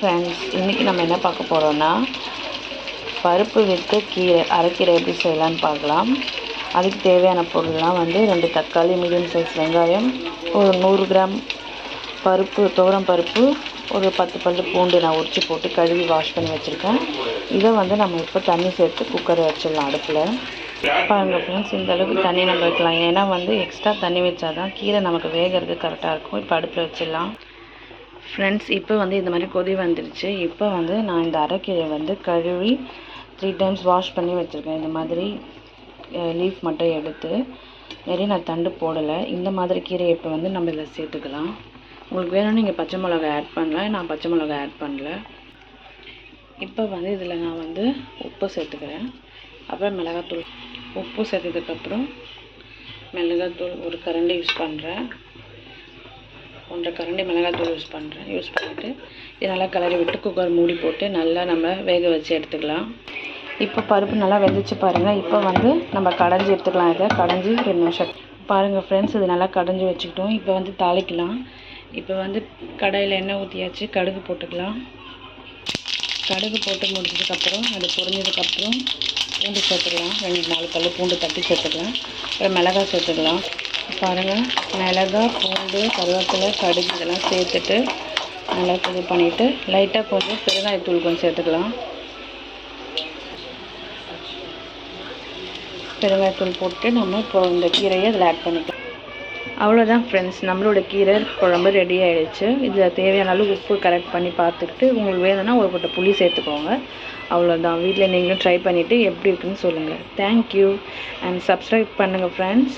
Friends, இன்றைக்கி நம்ம என்ன பார்க்க போகிறோன்னா பருப்பு வித்து கீரை அரைக்கீரை எப்படி செய்யலான்னு பார்க்கலாம். அதுக்கு தேவையான பொருள்லாம் 2 தக்காளி, மீடியம் சைஸ் வெங்காயம், ஒரு 100 கிராம் பருப்பு, துவரம் பருப்பு, ஒரு 10 பல் பூண்டு நான் உரித்து போட்டு கழுவி வாஷ் பண்ணி வச்சுருக்கேன். இதை நம்ம இப்போ தண்ணி சேர்த்து குக்கரை வச்சிடலாம் அடுப்பில். பாருங்கள் ஃப்ரெண்ட்ஸ், இந்த அளவுக்கு தண்ணி நம்ம வைக்கலாம். ஏன்னா எக்ஸ்ட்ரா தண்ணி வச்சா தான் கீரை நமக்கு வேகிறது கரெக்டாக இருக்கும். இப்போ அடுப்பில் வச்சிடலாம். ஃப்ரெண்ட்ஸ், இப்போ இந்த மாதிரி கொதி வந்துடுச்சு. இப்போ நான் இந்த அரைக்கீரை கழுவி 3 டைம்ஸ் வாஷ் பண்ணி வச்சுருக்கேன். இந்த மாதிரி லீஃப் மட்டும் எடுத்து, நிறைய நான் தண்டு போடலை. இந்த மாதிரி கீரையை இப்போ நம்ம இதில் சேர்த்துக்கலாம். உங்களுக்கு வேணும்னு நீங்கள் பச்சை மிளகாய் ஆட் பண்ணலாம். நான் பச்சை மிளகாய் ஆட் பண்ணல. இப்போ இதில் நான் உப்பு சேர்த்துக்கிறேன். அப்புறம் மிளகாத்தூள். உப்பு சேர்த்ததுக்கப்புறம் மிளகாத்தூள் ஒரு கரண்டி யூஸ் பண்ணுறேன். 1.5 கரண்டி மிளகாத்தூள் யூஸ் பண்ணிவிட்டு இது நல்லா கிளறி விட்டு குக்கர் மூடி போட்டு நல்லா நம்ம வேக வச்சு எடுத்துக்கலாம். இப்போ பருப்பு நல்லா வெந்துச்சு பாருங்கள். இப்போ நம்ம கடைஞ்சி எடுத்துக்கலாம். இதை கடைஞ்சி 2 நிமிஷம் பாருங்கள் ஃப்ரெண்ட்ஸ், இது நல்லா கடைஞ்சி வச்சுக்கிட்டோம். இப்போ தாளிக்கலாம். இப்போ கடாயில் எண்ணெய் ஊற்றியாச்சு. கடுகு போட்டுக்கலாம். கடுகு போட்டு முடிச்சதுக்கப்புறம் அது பொரிஞ்சதுக்கப்புறம் பூண்டு சேர்த்துக்கலாம். 2-4 பல் பூண்டு தட்டி சேர்த்துக்கலாம். அப்புறம் மிளகாய் சேர்த்துக்கலாம். பாருங்கள், மிளகாய், பூண்டு, கருவேப்பிலை, கடுகு இதெல்லாம் சேர்த்துட்டு நல்லா இது பண்ணிவிட்டு லைட்டாக கொஞ்சம் பெருங்காயத்தூள் கொஞ்சம் சேர்த்துக்கலாம். பெருங்காயத்தூள் போட்டு நம்ம இப்போ இந்த கீரையை இதில் ஆட் பண்ணிக்கலாம். அவ்வளோதான் ஃப்ரெண்ட்ஸ், நம்மளோட கீரை குழம்பு ரெடி ஆகிடுச்சு. இதில் தேவையான அளவு உப்பு கரெக்ட் பண்ணி பார்த்துக்கிட்டு உங்களுக்கு வேணும்னா ஒரு கொட்டை புளி சேர்த்துக்கோங்க. அவ்வளோதான். வீட்டில் நீங்களும் ட்ரை பண்ணிவிட்டு எப்படி இருக்குன்னு சொல்லுங்கள். தேங்க்யூ அண்ட் சப்ஸ்கிரைப் பண்ணுங்கள் ஃப்ரெண்ட்ஸ்.